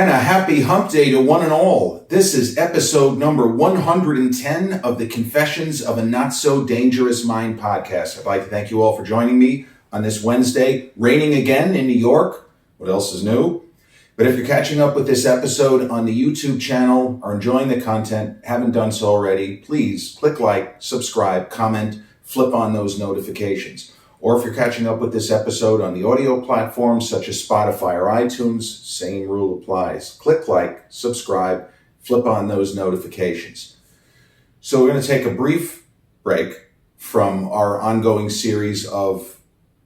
And a happy hump day to one and all. This is episode number 110 of the Confessions of a Not So Dangerous Mind podcast. I'd like to thank you all for joining me on this Wednesday. Raining again in New York. What else is new? But if you're catching up with this episode on the YouTube channel or enjoying the content, haven't done so already, please click like, subscribe, comment, flip on those notifications. Or if you're catching up with this episode on the audio platforms such as Spotify or iTunes, same rule applies. Click like, subscribe, flip on those notifications. So we're going to take a brief break from our ongoing series of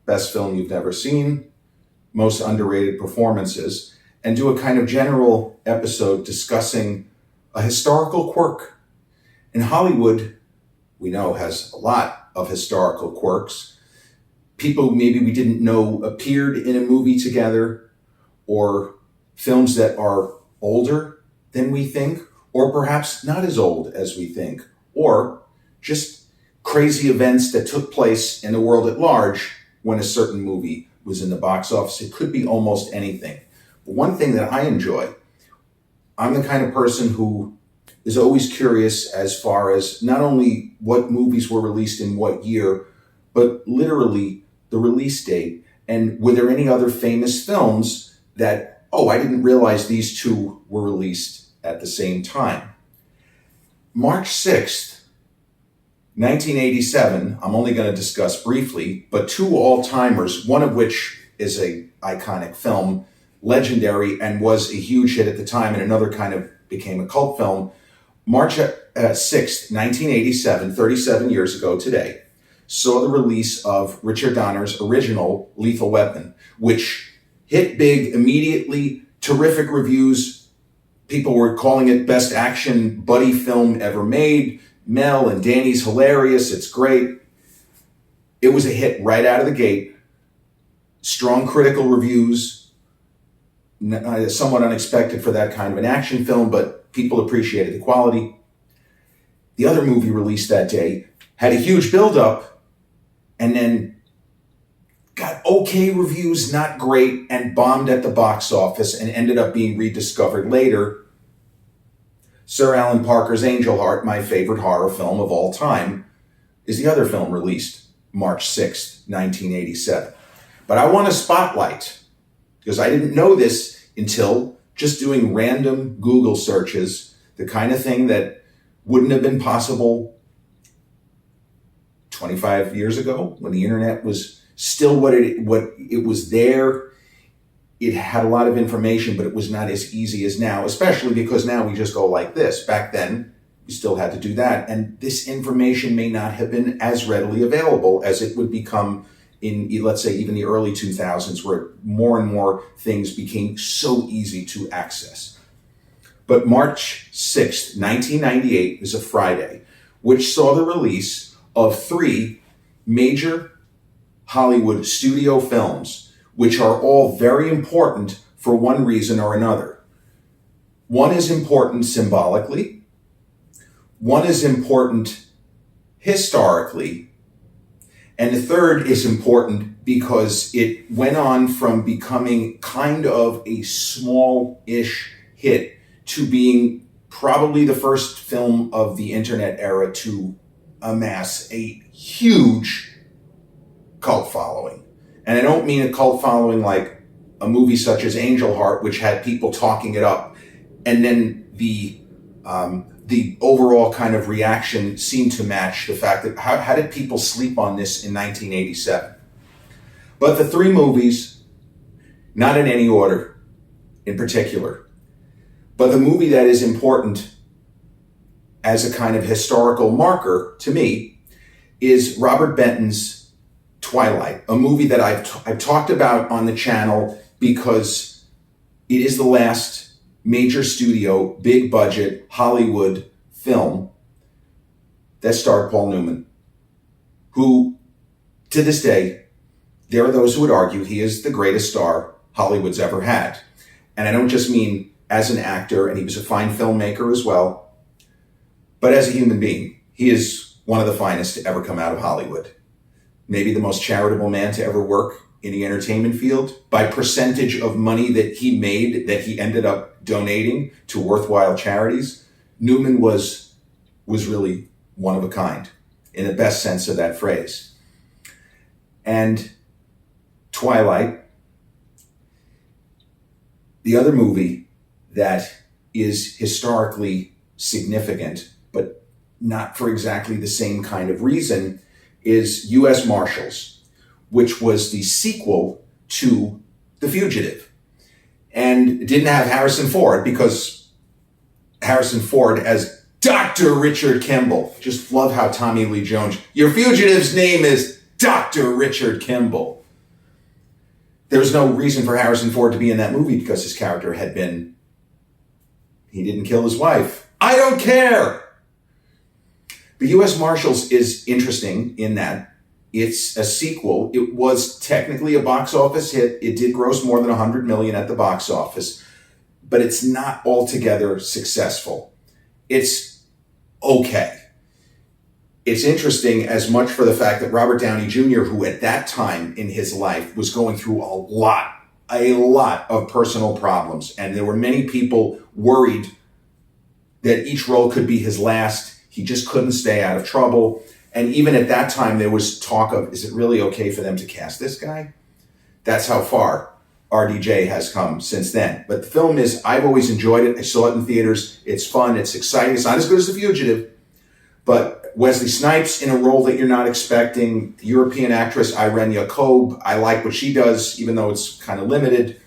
Best Film You've Never Seen, Most Underrated Performances, and do a kind of general episode discussing a historical quirk. In Hollywood, we know, has a lot of historical quirks. People maybe we didn't know appeared in a movie together, or films that are older than we think, or perhaps not as old as we think, or just crazy events that took place in the world at large when a certain movie was in the box office. It could be almost anything. But one thing that I enjoy, I'm the kind of person who is always curious as far as not only what movies were released in what year, but literally the release date, and were there any other famous films that, I didn't realize these two were released at the same time. March 6th, 1987, I'm only going to discuss briefly, but two all-timers, one of which is a iconic film, legendary, and was a huge hit at the time, and another kind of became a cult film. March 6th, 1987, 37 years ago today, saw the release of Richard Donner's original Lethal Weapon, which hit big immediately, terrific reviews. People were calling it best action buddy film ever made. Mel and Danny's hilarious, it's great. It was a hit right out of the gate. Strong critical reviews, somewhat unexpected for that kind of an action film, but people appreciated the quality. The other movie released that day had a huge build-up, and then got okay reviews, not great, and bombed at the box office and ended up being rediscovered later. Sir Alan Parker's Angel Heart, my favorite horror film of all time, is the other film released March 6th, 1987. But I want to spotlight, because I didn't know this until just doing random Google searches, the kind of thing that wouldn't have been possible 25 years ago, when the internet was still what it was there. It had a lot of information, but it was not as easy as now, especially because now we just go like this. Back then, we still had to do that. And this information may not have been as readily available as it would become in, let's say, even the early 2000s, where more and more things became so easy to access. But March 6th, 1998 is a Friday, which saw the release of three major Hollywood studio films, which are all very important for one reason or another. One is important symbolically, one is important historically, and the third is important because it went on from becoming kind of a small-ish hit to being probably the first film of the internet era to amass a huge cult following. And I don't mean a cult following like a movie such as Angel Heart, which had people talking it up, and then the overall kind of reaction seemed to match the fact that how did people sleep on this in 1987? But the three movies, not in any order in particular, but the movie that is important as a kind of historical marker to me is Robert Benton's Twilight, a movie that I've talked about on the channel because it is the last major studio, big budget Hollywood film that starred Paul Newman, who to this day, there are those who would argue he is the greatest star Hollywood's ever had. And I don't just mean as an actor, and he was a fine filmmaker as well, but as a human being, he is one of the finest to ever come out of Hollywood. Maybe the most charitable man to ever work in the entertainment field, by percentage of money that he made, that he ended up donating to worthwhile charities, Newman was really one of a kind, in the best sense of that phrase. And Twilight, the other movie that is historically significant, but not for exactly the same kind of reason, is U.S. Marshals, which was the sequel to The Fugitive. And it didn't have Harrison Ford because Harrison Ford as Dr. Richard Kimball. Just love how Tommy Lee Jones, your fugitive's name is Dr. Richard Kimball. There was no reason for Harrison Ford to be in that movie because his character had been, he didn't kill his wife. I don't care. The U.S. Marshals is interesting in that it's a sequel. It was technically a box office hit. It did gross more than $100 million at the box office, but it's not altogether successful. It's okay. It's interesting as much for the fact that Robert Downey Jr., who at that time in his life was going through a lot of personal problems, and there were many people worried that each role could be his last. He just couldn't stay out of trouble. And even at that time, there was talk of, is it really okay for them to cast this guy? That's how far RDJ has come since then. But the film is, I've always enjoyed it. I saw it in theaters. It's fun. It's exciting. It's not as good as The Fugitive, but Wesley Snipes in a role that you're not expecting. The European actress Irene Jacob, I like what she does, even though it's kind of limited.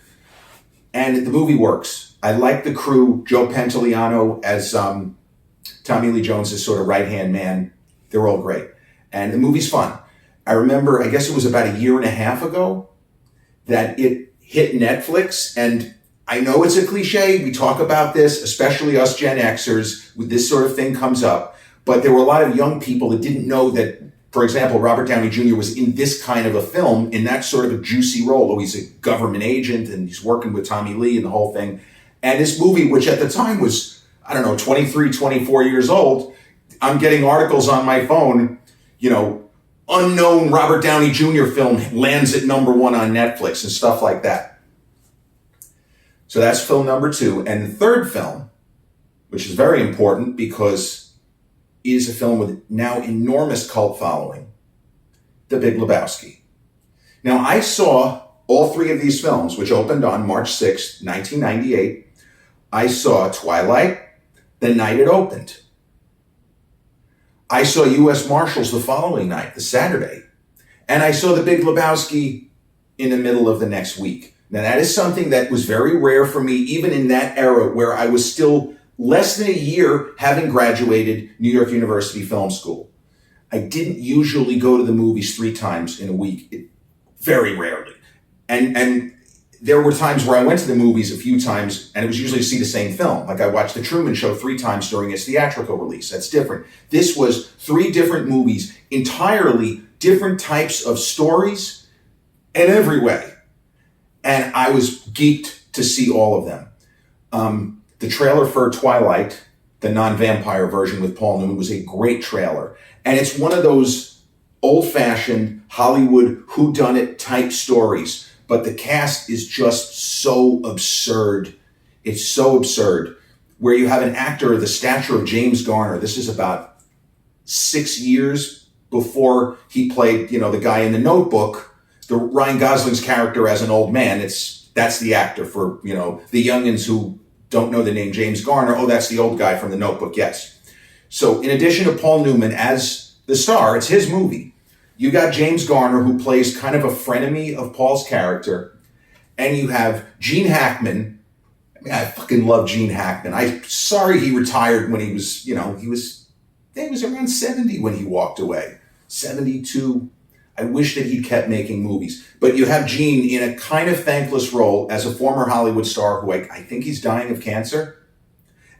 And the movie works. I like the crew. Joe Pantoliano as Tommy Lee Jones' sort of right-hand man. They're all great. And the movie's fun. I remember, I guess it was about a year and a half ago that it hit Netflix. And I know it's a cliche. We talk about this, especially us Gen Xers, when this sort of thing comes up. But there were a lot of young people that didn't know that, for example, Robert Downey Jr. was in this kind of a film, in that sort of a juicy role. Oh, he's a government agent and he's working with Tommy Lee and the whole thing. And this movie, which at the time was, 23, 24 years old, I'm getting articles on my phone, unknown Robert Downey Jr. film lands at number 1 on Netflix and stuff like that. So that's film number 2. And the third film, which is very important because it is a film with now enormous cult following, The Big Lebowski. Now, I saw all 3 of these films, which opened on March 6, 1998. I saw Twilight the night it opened. I saw U.S. Marshals the following night, the Saturday. And I saw The Big Lebowski in the middle of the next week. Now, that is something that was very rare for me, even in that era where I was still less than a year having graduated New York University Film School. I didn't usually go to the movies 3 times in a week, very rarely. And there were times where I went to the movies a few times, and it was usually to see the same film. Like I watched The Truman Show 3 times during its theatrical release. That's different. This was 3 different movies, entirely different types of stories in every way. And I was geeked to see all of them. The trailer for Twilight, the non-vampire version with Paul Newman, was a great trailer. And it's one of those old-fashioned Hollywood whodunit type stories. But the cast is just so absurd. It's so absurd. Where you have an actor of the stature of James Garner. This is about 6 years before he played, the guy in The Notebook, the Ryan Gosling's character as an old man. That's the actor for, the youngins who don't know the name James Garner. Oh, that's the old guy from The Notebook. Yes. So in addition to Paul Newman as the star, it's his movie. You got James Garner, who plays kind of a frenemy of Paul's character. And you have Gene Hackman. I fucking love Gene Hackman. I'm sorry he retired when he was, he was around 70 when he walked away. 72. I wish that he'd kept making movies. But you have Gene in a kind of thankless role as a former Hollywood star who I think he's dying of cancer.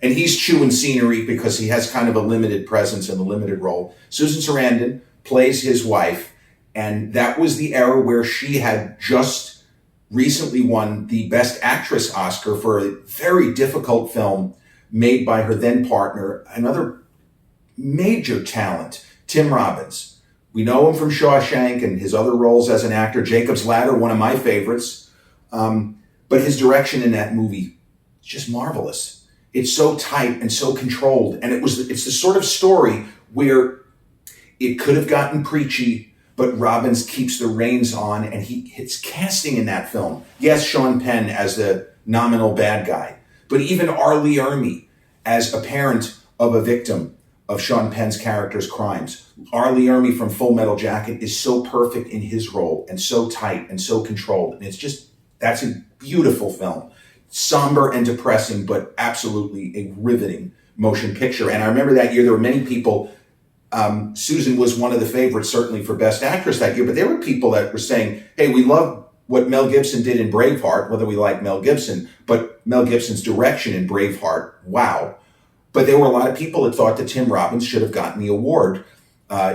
And he's chewing scenery because he has kind of a limited presence and a limited role. Susan Sarandon plays his wife, and that was the era where she had just recently won the Best Actress Oscar for a very difficult film made by her then partner, another major talent, Tim Robbins, We know him from Shawshank and his other roles as an actor. Jacob's Ladder, one of my favorites. But his direction in that movie is just marvelous. It's so tight and so controlled. And it's the sort of story where it could have gotten preachy, but Robbins keeps the reins on, and hits casting in that film. Yes, Sean Penn as the nominal bad guy, but even R. Lee Ermey as a parent of a victim of Sean Penn's character's crimes. R. Lee Ermey from Full Metal Jacket is so perfect in his role, and so tight and so controlled. And that's a beautiful film. Somber and depressing, but absolutely a riveting motion picture. And I remember that year there were many people. Susan was one of the favorites, certainly for Best Actress that year, but there were people that were saying, hey, we love what Mel Gibson did in Braveheart, whether we like Mel Gibson, but Mel Gibson's direction in Braveheart, wow. But there were a lot of people that thought that Tim Robbins should have gotten the award,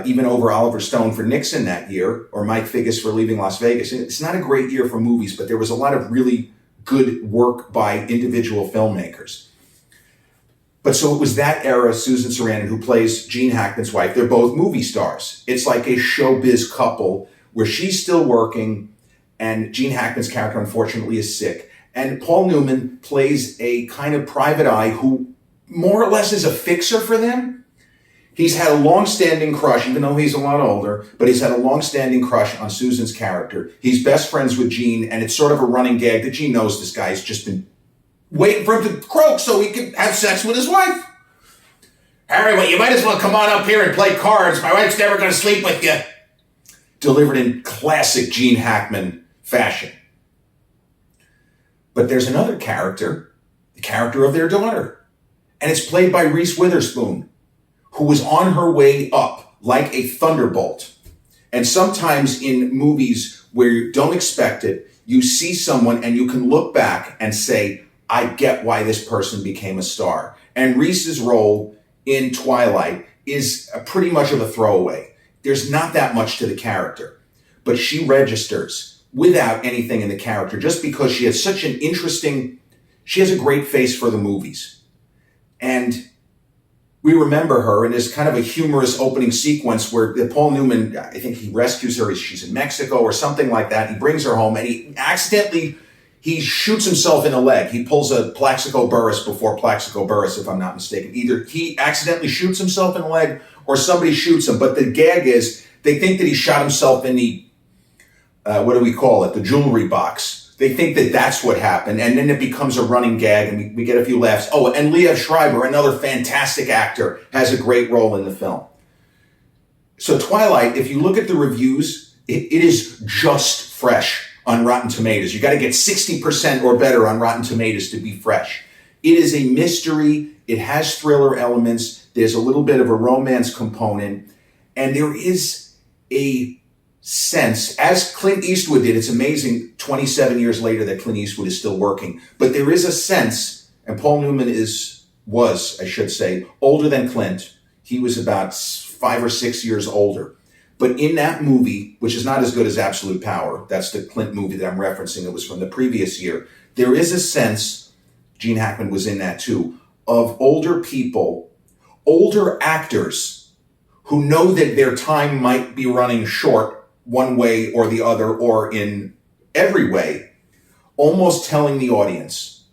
even over Oliver Stone for Nixon that year, or Mike Figgis for Leaving Las Vegas. It's not a great year for movies, but there was a lot of really good work by individual filmmakers. But so it was that era, Susan Sarandon, who plays Gene Hackman's wife. They're both movie stars. It's like a showbiz couple where she's still working and Gene Hackman's character, unfortunately, is sick. And Paul Newman plays a kind of private eye who more or less is a fixer for them. He's had a long-standing crush, even though he's a lot older, but he's had a long-standing crush on Susan's character. He's best friends with Gene, and it's sort of a running gag that Gene knows this guy's just been waiting for him to croak so he can have sex with his wife. Harry, well, you might as well come on up here and play cards. My wife's never going to sleep with you. Delivered in classic Gene Hackman fashion. But there's another character, the character of their daughter. And it's played by Reese Witherspoon, who was on her way up like a thunderbolt. And sometimes in movies where you don't expect it, you see someone and you can look back and say, I get why this person became a star. And Reese's role in Twilight is pretty much of a throwaway. There's not that much to the character, but she registers without anything in the character just because she has such an she has a great face for the movies. And we remember her, and there's kind of a humorous opening sequence where Paul Newman, I think he rescues her, she's in Mexico or something like that. He brings her home and he shoots himself in the leg. He pulls a Plaxico Burress before Plaxico Burress, if I'm not mistaken. Either he accidentally shoots himself in the leg or somebody shoots him. But the gag is they think that he shot himself in the, what do we call it, the jewelry box. They think that that's what happened. And then it becomes a running gag and we get a few laughs. Oh, and Liev Schreiber, another fantastic actor, has a great role in the film. So Twilight, if you look at the reviews, it is just fresh on Rotten Tomatoes. You got to get 60% or better on Rotten Tomatoes to be fresh. It is a mystery. It has thriller elements. There's a little bit of a romance component. And there is a sense, as Clint Eastwood did, it's amazing 27 years later that Clint Eastwood is still working. But there is a sense, and Paul Newman was, I should say, older than Clint. He was about 5 or 6 years older. But in that movie, which is not as good as Absolute Power, that's the Clint movie that I'm referencing, it was from the previous year, there is a sense, Gene Hackman was in that too, of older people, older actors who know that their time might be running short one way or the other or in every way, almost telling the audience.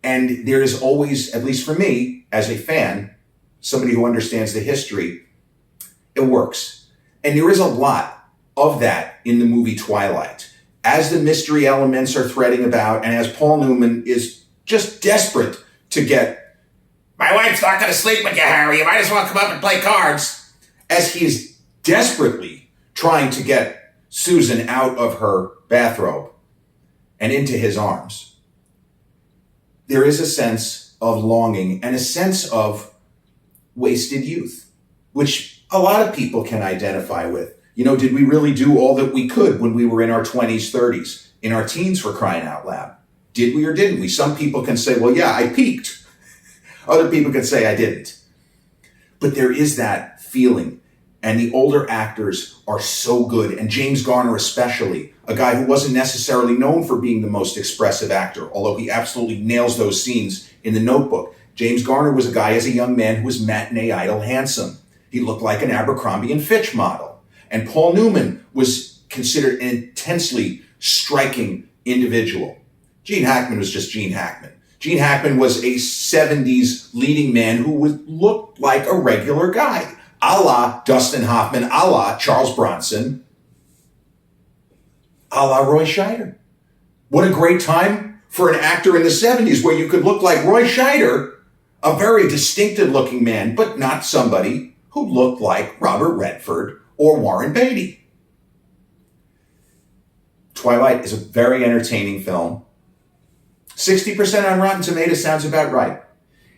And there is always, at least for me, as a fan, somebody who understands the history, it works. And there is a lot of that in the movie Twilight. As the mystery elements are threading about, and as Paul Newman is just desperate to get, my wife's not going to sleep with you, Harry. You might as well come up and play cards. As he is desperately trying to get Susan out of her bathrobe and into his arms, there is a sense of longing and a sense of wasted youth, which a lot of people can identify with. You know, did we really do all that we could when we were in our 20s, 30s, in our teens, for crying out loud? Did we or didn't we? Some people can say, well, yeah, I peaked. Other people can say I didn't. But there is that feeling. And the older actors are so good. And James Garner especially, a guy who wasn't necessarily known for being the most expressive actor, although he absolutely nails those scenes in The Notebook. James Garner was a guy as a young man who was matinee idol handsome. He looked like an Abercrombie and Fitch model. And Paul Newman was considered an intensely striking individual. Gene Hackman was just Gene Hackman. Gene Hackman was a 70s leading man who would look like a regular guy, a la Dustin Hoffman, a la Charles Bronson, a la Roy Scheider. What a great time for an actor in the 70s where you could look like Roy Scheider, a very distinctive looking man, but not somebody who looked like Robert Redford or Warren Beatty. Twilight is a very entertaining film. 60% on Rotten Tomatoes sounds about right.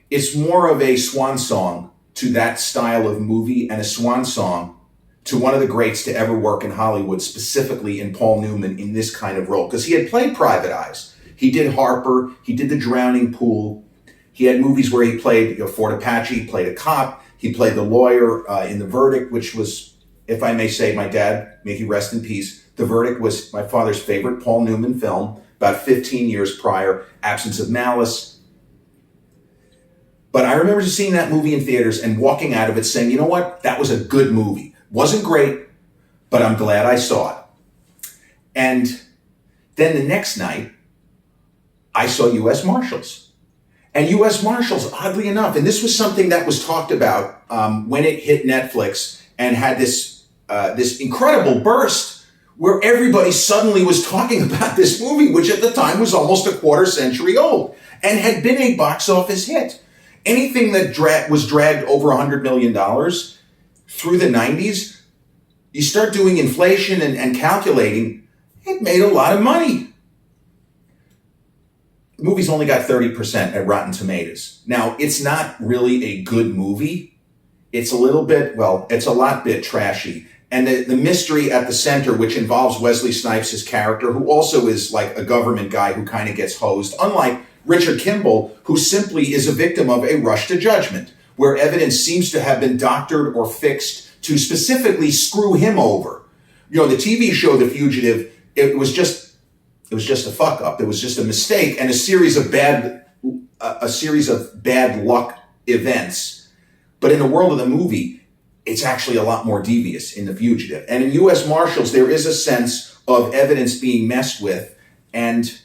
It's more of a swan song to that style of movie and a swan song to one of the greats to ever work in Hollywood, specifically in Paul Newman in this kind of role. Because he had played Private Eyes. He did Harper. He did The Drowning Pool. He had movies where he played Fort Apache. He played a cop. He played the lawyer in The Verdict, which was, if I may say, my dad, may he rest in peace. The Verdict was my father's favorite Paul Newman film, about 15 years prior, Absence of Malice. But I remember just seeing that movie in theaters and walking out of it saying, you know what, that was a good movie. Wasn't great, but I'm glad I saw it. And then the next night, I saw U.S. Marshals. And U.S. Marshals, oddly enough, and this was something that was talked about when it hit Netflix and had this incredible burst where everybody suddenly was talking about this movie, which at the time was almost a quarter century old and had been a box office hit. Anything that was dragged over $100 million through the 90s, you start doing inflation and calculating, it made a lot of money. The movie's only got 30% at Rotten Tomatoes. Now, it's not really a good movie. It's a little bit, well, it's a lot bit trashy. And the mystery at the center, which involves Wesley Snipes' character, who also is like a government guy who kind of gets hosed, unlike Richard Kimball, who simply is a victim of a rush to judgment, where evidence seems to have been doctored or fixed to specifically screw him over. You know, the TV show The Fugitive, it was just a fuck up. It was just a mistake and a series of bad luck events. But in the world of the movie, it's actually a lot more devious in The Fugitive. And in U.S. Marshals, there is a sense of evidence being messed with, and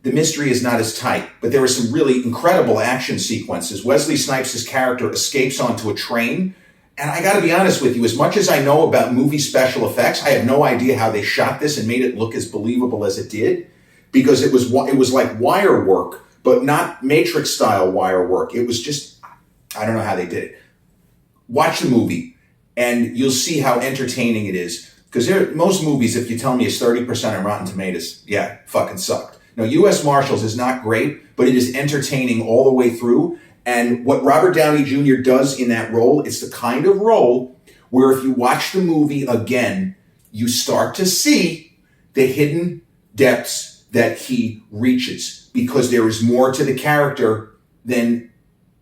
the mystery is not as tight. But there are some really incredible action sequences. Wesley Snipes' character escapes onto a train. And I got to be honest with you, as much as I know about movie special effects, I have no idea how they shot this and made it look as believable as it did, because it was like wire work, but not Matrix-style wire work. It was just, I don't know how they did it. Watch the movie, and you'll see how entertaining it is. Because most movies, if you tell me it's 30% on Rotten Tomatoes, yeah, fucking sucked. Now, U.S. Marshals is not great, but it is entertaining all the way through. And what Robert Downey Jr. does in that role, it's the kind of role where if you watch the movie again, you start to see the hidden depths that he reaches, because there is more to the character than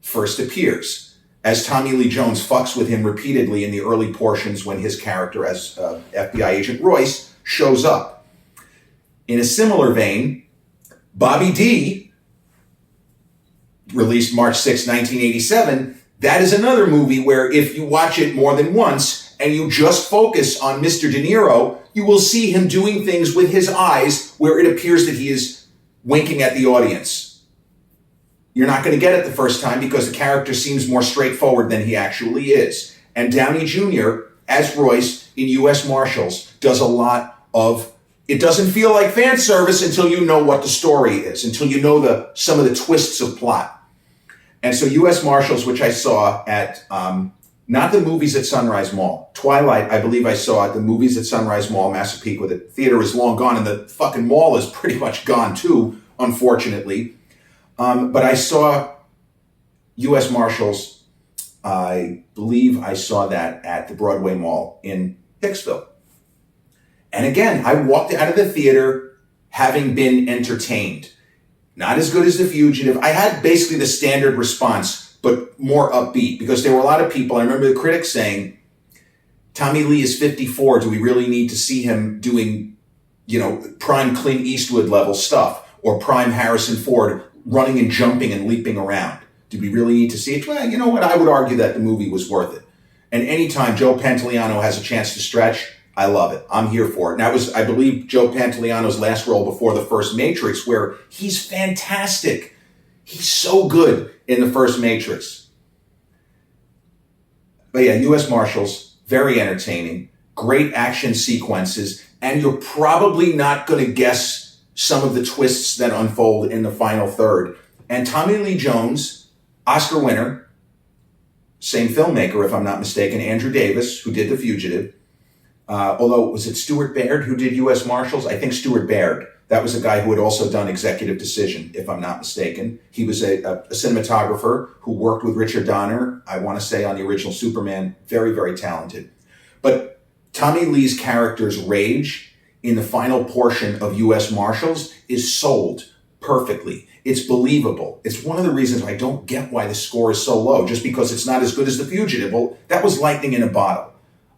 first appears. As Tommy Lee Jones fucks with him repeatedly in the early portions when his character as FBI agent Royce shows up. In a similar vein, Bobby D, released March 6, 1987, that is another movie where if you watch it more than once and you just focus on Mr. De Niro, you will see him doing things with his eyes where it appears that he is winking at the audience. You're not going to get it the first time because the character seems more straightforward than he actually is. And Downey Jr., as Royce in U.S. Marshals, does a lot of, it doesn't feel like fan service until you know what the story is, until you know some of the twists of plot. And so U.S. Marshals, which I saw at, not the movies at Sunrise Mall. Twilight, I believe I saw at the movies at Sunrise Mall, Massapequa. The theater is long gone, and the fucking mall is pretty much gone too, unfortunately. But I saw U.S. Marshals, I believe I saw that at the Broadway Mall in Hicksville. And again, I walked out of the theater having been entertained. Not as good as The Fugitive. I had basically the standard response, but more upbeat, because there were a lot of people. I remember the critics saying, Tommy Lee is 54. Do we really need to see him doing, prime Clint Eastwood level stuff, or prime Harrison Ford running and jumping and leaping around? Did we really need to see it? Well, you know what? I would argue that the movie was worth it. And anytime Joe Pantoliano has a chance to stretch, I love it. I'm here for it. And that was, I believe, Joe Pantoliano's last role before the first Matrix, where he's fantastic. He's so good in the first Matrix. But yeah, U.S. Marshals, very entertaining, great action sequences, and you're probably not going to guess some of the twists that unfold in the final third. And Tommy Lee Jones, Oscar winner, same filmmaker, if I'm not mistaken, Andrew Davis, who did The Fugitive. Although, was it Stuart Baird who did U.S. Marshals? I think Stuart Baird. That was a guy who had also done Executive Decision, if I'm not mistaken. He was a cinematographer who worked with Richard Donner, I want to say, on the original Superman. Very, very talented. But Tommy Lee's character's rage in the final portion of U.S. Marshals is sold perfectly. It's believable. It's one of the reasons I don't get why the score is so low, just because it's not as good as The Fugitive. Well, that was lightning in a bottle.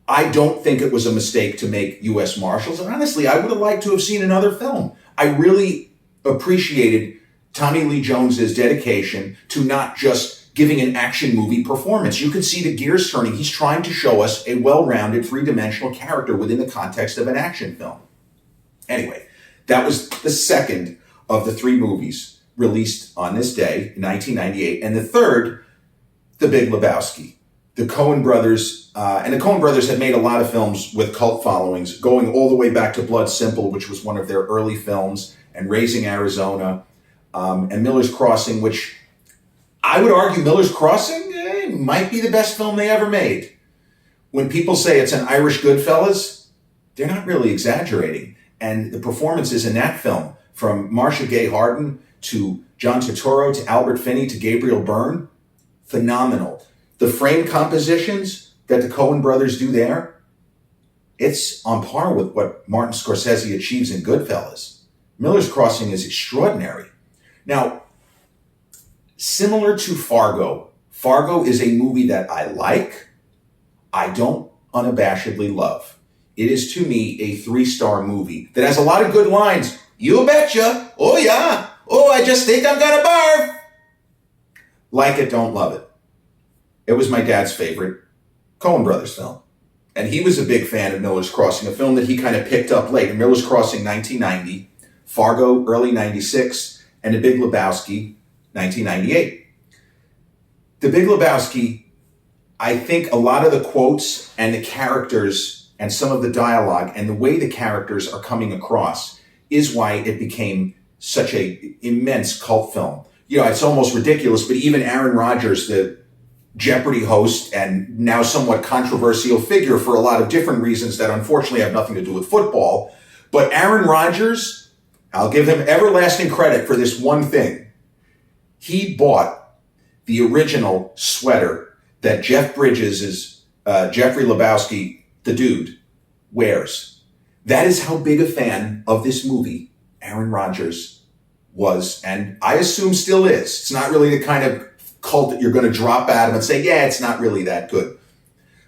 I don't think it was a mistake to make U.S. Marshals. And honestly, I would have liked to have seen another film. I really appreciated Tommy Lee Jones's dedication to not just giving an action movie performance. You could see the gears turning. He's trying to show us a well-rounded, three-dimensional character within the context of an action film. Anyway, that was the second of the three movies released on this day in 1998. And the third, The Big Lebowski. The Coen Brothers, and the Coen Brothers had made a lot of films with cult followings, going all the way back to Blood Simple, which was one of their early films, and Raising Arizona, and Miller's Crossing, which I would argue Miller's Crossing might be the best film they ever made. When people say it's an Irish Goodfellas, they're not really exaggerating. And the performances in that film, from Marcia Gay Harden to John Turturro to Albert Finney to Gabriel Byrne, phenomenal. The frame compositions that the Coen brothers do there, it's on par with what Martin Scorsese achieves in Goodfellas. Miller's Crossing is extraordinary. Now, similar to Fargo, Fargo is a movie that I like, I don't unabashedly love. It is, to me, a 3-star movie that has a lot of good lines. You betcha. Oh, yeah. Oh, I just think I'm gonna barf. Like it, don't love it. It was my dad's favorite Coen Brothers film. And he was a big fan of Miller's Crossing, a film that he kind of picked up late. Miller's Crossing, 1990, Fargo, early 96, and The Big Lebowski, 1998. The Big Lebowski, I think a lot of the quotes and the characters and some of the dialogue and the way the characters are coming across is why it became such an immense cult film. You know, it's almost ridiculous, but even Aaron Rodgers, the Jeopardy host and now somewhat controversial figure for a lot of different reasons that unfortunately have nothing to do with football. But Aaron Rodgers, I'll give him everlasting credit for this one thing. He bought the original sweater that Jeff Bridges' Jeffrey Lebowski, the dude, wears. That is how big a fan of this movie Aaron Rodgers was, and I assume still is. It's not really the kind of cult that you're going to drop at him and say, yeah, it's not really that good.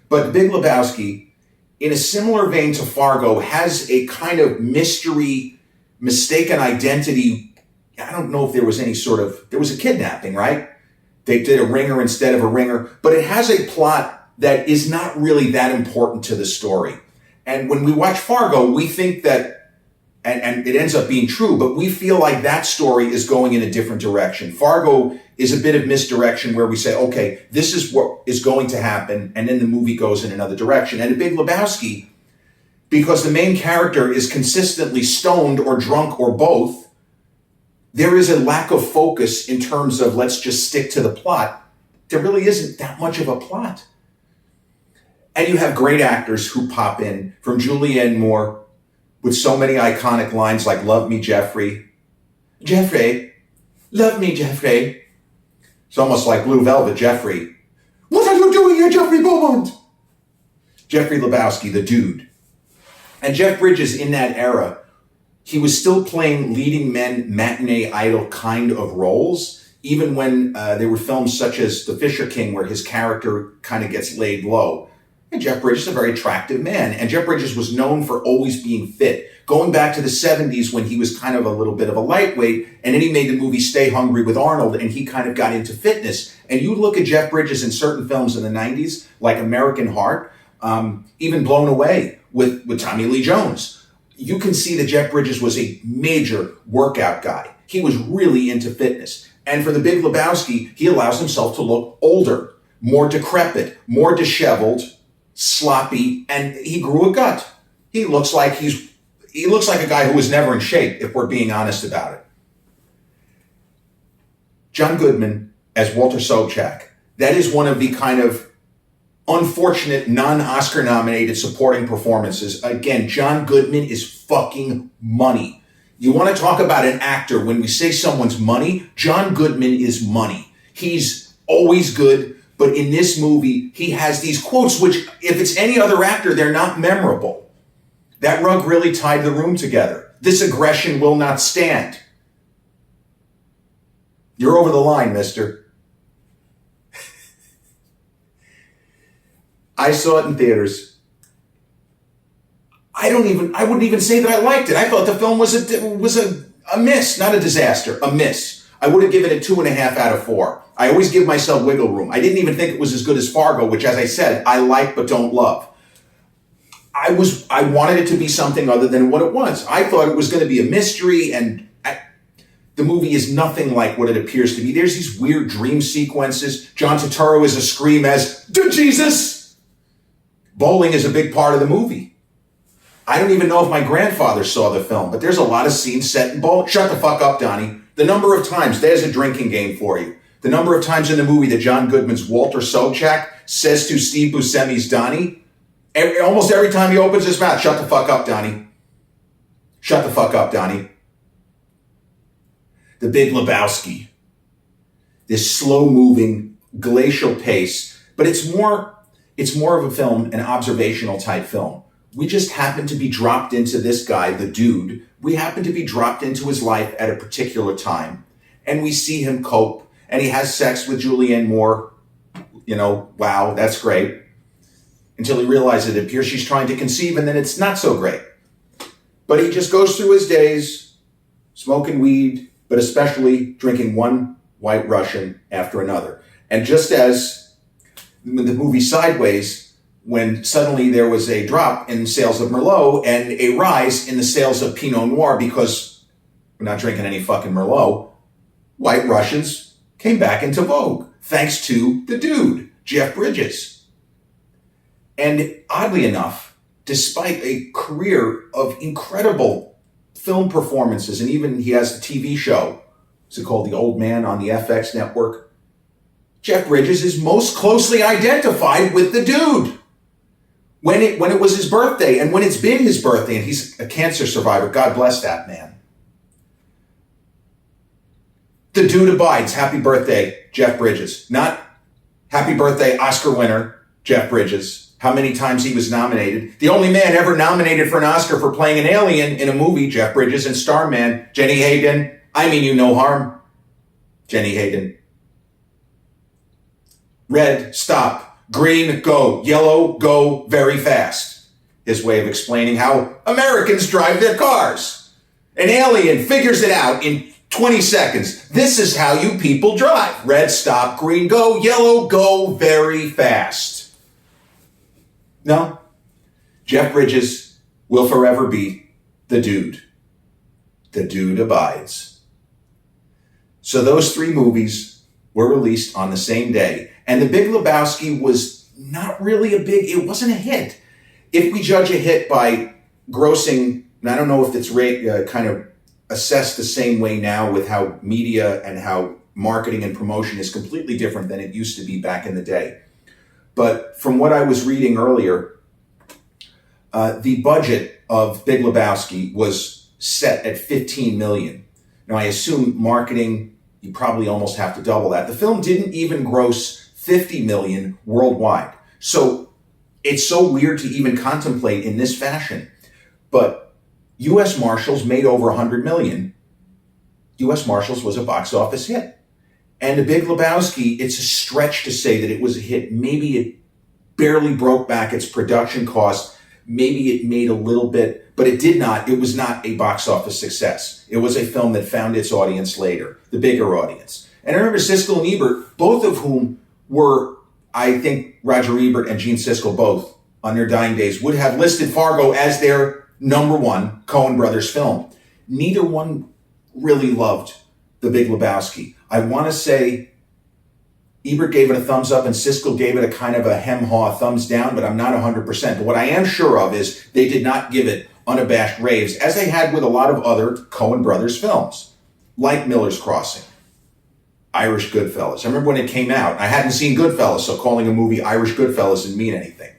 But Big Lebowski, in a similar vein to Fargo, has a kind of mystery, mistaken identity. I don't know if there was there was a kidnapping, right? They did a ringer instead of a ringer, but it has a plot that is not really that important to the story. And when we watch Fargo, we think that, and it ends up being true, but we feel like that story is going in a different direction. Fargo is a bit of misdirection where we say, okay, this is what is going to happen, and then the movie goes in another direction. And The Big Lebowski, because the main character is consistently stoned or drunk or both, there is a lack of focus in terms of let's just stick to the plot. There really isn't that much of a plot. And you have great actors who pop in, from Julianne Moore, with so many iconic lines like, love me, Jeffrey. Jeffrey, love me, Jeffrey. It's almost like Blue Velvet, Jeffrey. What are you doing here, Jeffrey Beaumont? Jeffrey Lebowski, the dude. And Jeff Bridges, in that era, he was still playing leading men, matinee idol kind of roles, even when there were films such as The Fisher King, where his character kind of gets laid low. And Jeff Bridges is a very attractive man. And Jeff Bridges was known for always being fit. going back to the 70s when he was kind of a little bit of a lightweight, and then he made the movie Stay Hungry with Arnold, and he kind of got into fitness. And you look at Jeff Bridges in certain films in the 90s, like American Heart, even Blown Away with Tommy Lee Jones. You can see that Jeff Bridges was a major workout guy. He was really into fitness. And for The Big Lebowski, he allows himself to look older, more decrepit, more disheveled, sloppy, and he grew a gut. He looks like a guy who was never in shape, if we're being honest about it. John Goodman as Walter Sobchak. That is one of the kind of unfortunate non-Oscar nominated supporting performances. Again, John Goodman is fucking money. You want to talk about an actor, when we say someone's money, John Goodman is money. He's always good, but in this movie, he has these quotes, which if it's any other actor, they're not memorable. That rug really tied the room together. This aggression will not stand. You're over the line, mister. I saw it in theaters. I wouldn't even say that I liked it. I thought the film was a miss, not a disaster, a miss. I would have given it 2.5 out of 4. I always give myself wiggle room. I didn't even think it was as good as Fargo, which, as I said, I like but don't love. I wanted it to be something other than what it was. I thought it was going to be a mystery, and the movie is nothing like what it appears to be. There's these weird dream sequences. John Turturro is a scream as, "To Jesus!" Bowling is a big part of the movie. I don't even know if my grandfather saw the film, but there's a lot of scenes set in bowling. Shut the fuck up, Donnie. The number of times, there's a drinking game for you. The number of times in the movie that John Goodman's Walter Sobchak says to Steve Buscemi's Donnie, almost every time he opens his mouth, "Shut the fuck up, Donnie. Shut the fuck up, Donnie." The Big Lebowski. This slow-moving, glacial pace, but it's more of a film, an observational type film. We just happen to be dropped into this guy, the dude. We happen to be dropped into his life at a particular time, and we see him cope, and he has sex with Julianne Moore. You know, wow, that's great. Until he realizes it appears she's trying to conceive, and then it's not so great. But he just goes through his days, smoking weed, but especially drinking one White Russian after another. And just as in the movie Sideways, when suddenly there was a drop in sales of Merlot and a rise in the sales of Pinot Noir because we're not drinking any fucking Merlot, White Russians came back into vogue, thanks to the dude, Jeff Bridges. And oddly enough, despite a career of incredible film performances, and even he has a TV show, is it called The Old Man on the FX network? Jeff Bridges is most closely identified with the dude. When it was his birthday, and when it's been his birthday, and he's a cancer survivor, God bless that man. The dude abides. Happy birthday, Jeff Bridges. Not happy birthday, Oscar winner, Jeff Bridges. How many times he was nominated. The only man ever nominated for an Oscar for playing an alien in a movie, Jeff Bridges, and Starman, Jenny Hayden. I mean you no harm, Jenny Hayden. Red, stop. Green, go. Yellow, go very fast. His way of explaining how Americans drive their cars. An alien figures it out in 20 seconds. This is how you people drive. Red, stop. Green, go. Yellow, go very fast. No. Jeff Bridges will forever be the dude. The dude abides. So those 3 movies were released on the same day. And The Big Lebowski was not really it wasn't a hit. If we judge a hit by grossing, and I don't know if it's kind of assessed the same way now with how media and how marketing and promotion is completely different than it used to be back in the day. But from what I was reading earlier, the budget of Big Lebowski was set at $15 million. Now, I assume marketing, you probably almost have to double that. The film didn't even gross $50 million worldwide. So it's so weird to even contemplate in this fashion. But U.S. Marshals made over $100 million. U.S. Marshals was a box office hit. And The Big Lebowski, it's a stretch to say that it was a hit. Maybe it barely broke back its production cost. maybe it made a little bit, but it did not. It was not a box office success. It was a film that found its audience later, the bigger audience. And I remember Siskel and Ebert, both of whom were, I think Roger Ebert and Gene Siskel both, on their dying days, would have listed Fargo as their number one Coen Brothers film. Neither one really loved The Big Lebowski. I want to say Ebert gave it a thumbs up and Siskel gave it a kind of a hem-haw thumbs down, but I'm not 100%. But what I am sure of is they did not give it unabashed raves, as they had with a lot of other Coen Brothers films, like Miller's Crossing, Irish Goodfellas. I remember when it came out, I hadn't seen Goodfellas, so calling a movie Irish Goodfellas didn't mean anything.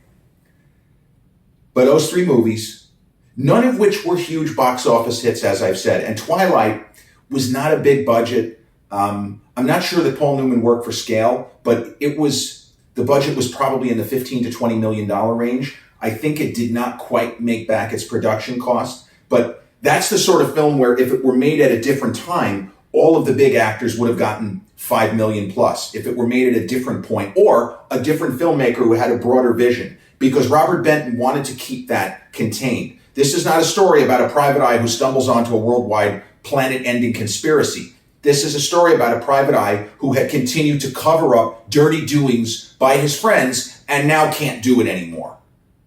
But those three movies, none of which were huge box office hits, as I've said, and Twilight was not a big budget. I'm not sure that Paul Newman worked for scale, but the budget was probably in the $15 to $20 million range. I think it did not quite make back its production cost, but that's the sort of film where if it were made at a different time, all of the big actors would have gotten $5 million plus. If it were made at a different point, or a different filmmaker who had a broader vision, because Robert Benton wanted to keep that contained. This is not a story about a private eye who stumbles onto a worldwide planet-ending conspiracy. This is a story about a private eye who had continued to cover up dirty doings by his friends and now can't do it anymore.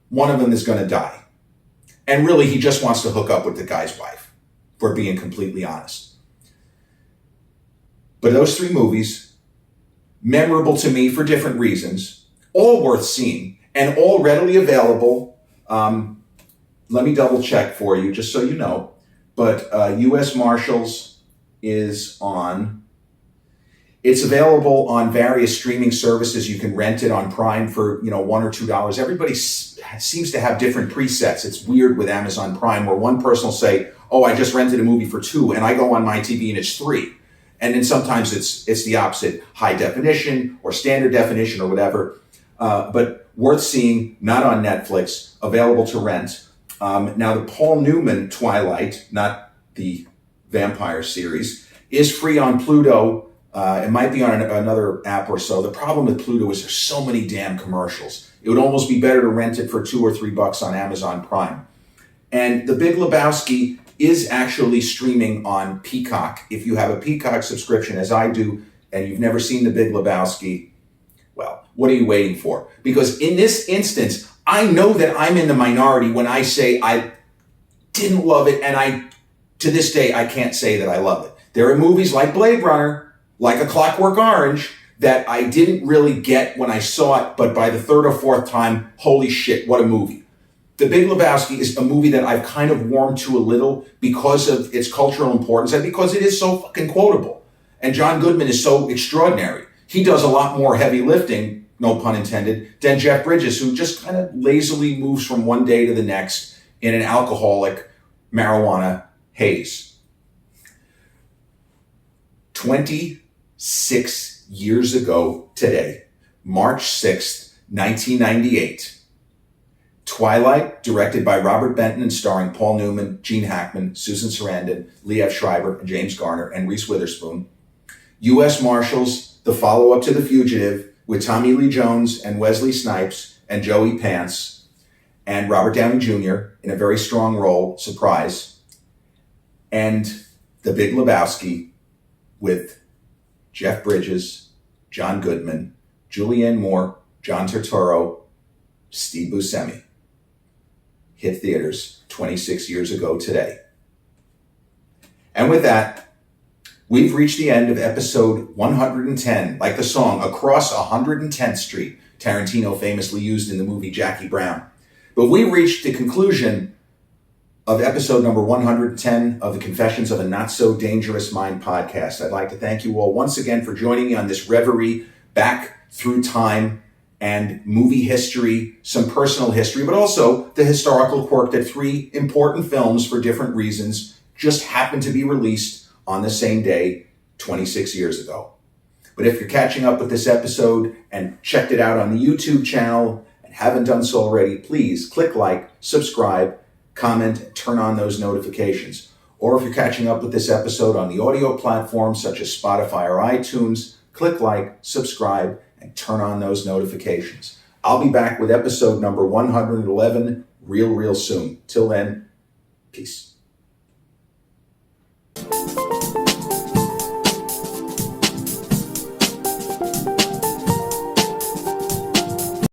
One of them is going to die. And really, he just wants to hook up with the guy's wife, if we're being completely honest. But those three movies, memorable to me for different reasons, all worth seeing and all readily available. Let me double check for you, just so you know. But U.S. Marshals is on. It's available on various streaming services. You can rent it on Prime for $1 or $2. Everybody seems to have different presets. It's weird with Amazon Prime, where one person will say, "Oh, I just rented a movie for $2," and I go on my TV and it's $3. And then sometimes it's the opposite, high definition or standard definition or whatever. But worth seeing, not on Netflix, available to rent. Now, the Paul Newman Twilight, not the vampire series, is free on Pluto. It might be on another app or so. The problem with Pluto is there's so many damn commercials. It would almost be better to rent it for $2 or $3 on Amazon Prime. And The Big Lebowski is actually streaming on Peacock. If you have a Peacock subscription, as I do, and you've never seen The Big Lebowski, well, what are you waiting for? Because in this instance, I know that I'm in the minority when I say I didn't love it, and to this day, I can't say that I love it. There are movies like Blade Runner, like A Clockwork Orange, that I didn't really get when I saw it, but by the third or fourth time, holy shit, what a movie. The Big Lebowski is a movie that I've kind of warmed to a little because of its cultural importance and because it is so fucking quotable. And John Goodman is so extraordinary. He does a lot more heavy lifting, no pun intended, than Jeff Bridges, who just kind of lazily moves from one day to the next in an alcoholic marijuana haze. 26 years ago today, March 6th, 1998, Twilight, directed by Robert Benton and starring Paul Newman, Gene Hackman, Susan Sarandon, Lee F. Schreiber, James Garner, and Reese Witherspoon. U.S. Marshals, the follow-up to The Fugitive, with Tommy Lee Jones and Wesley Snipes and Joey Pants and Robert Downey Jr. in a very strong role, surprise. And The Big Lebowski with Jeff Bridges, John Goodman, Julianne Moore, John Turturro, Steve Buscemi. Hit theaters 26 years ago today. And with that, we've reached the end of episode 110, like the song Across 110th Street, Tarantino famously used in the movie Jackie Brown. But we reached the conclusion of episode number 110 of the Confessions of a Not So Dangerous Mind podcast. I'd like to thank you all once again for joining me on this reverie back through time and movie history, some personal history, but also the historical quirk that three important films for different reasons just happened to be released on the same day 26 years ago. But if you're catching up with this episode and checked it out on the YouTube channel and haven't done so already, please click like, subscribe, comment, and turn on those notifications. Or if you're catching up with this episode on the audio platforms such as Spotify or iTunes, click like, subscribe, and turn on those notifications. I'll be back with episode number 111 real soon. Till then, peace.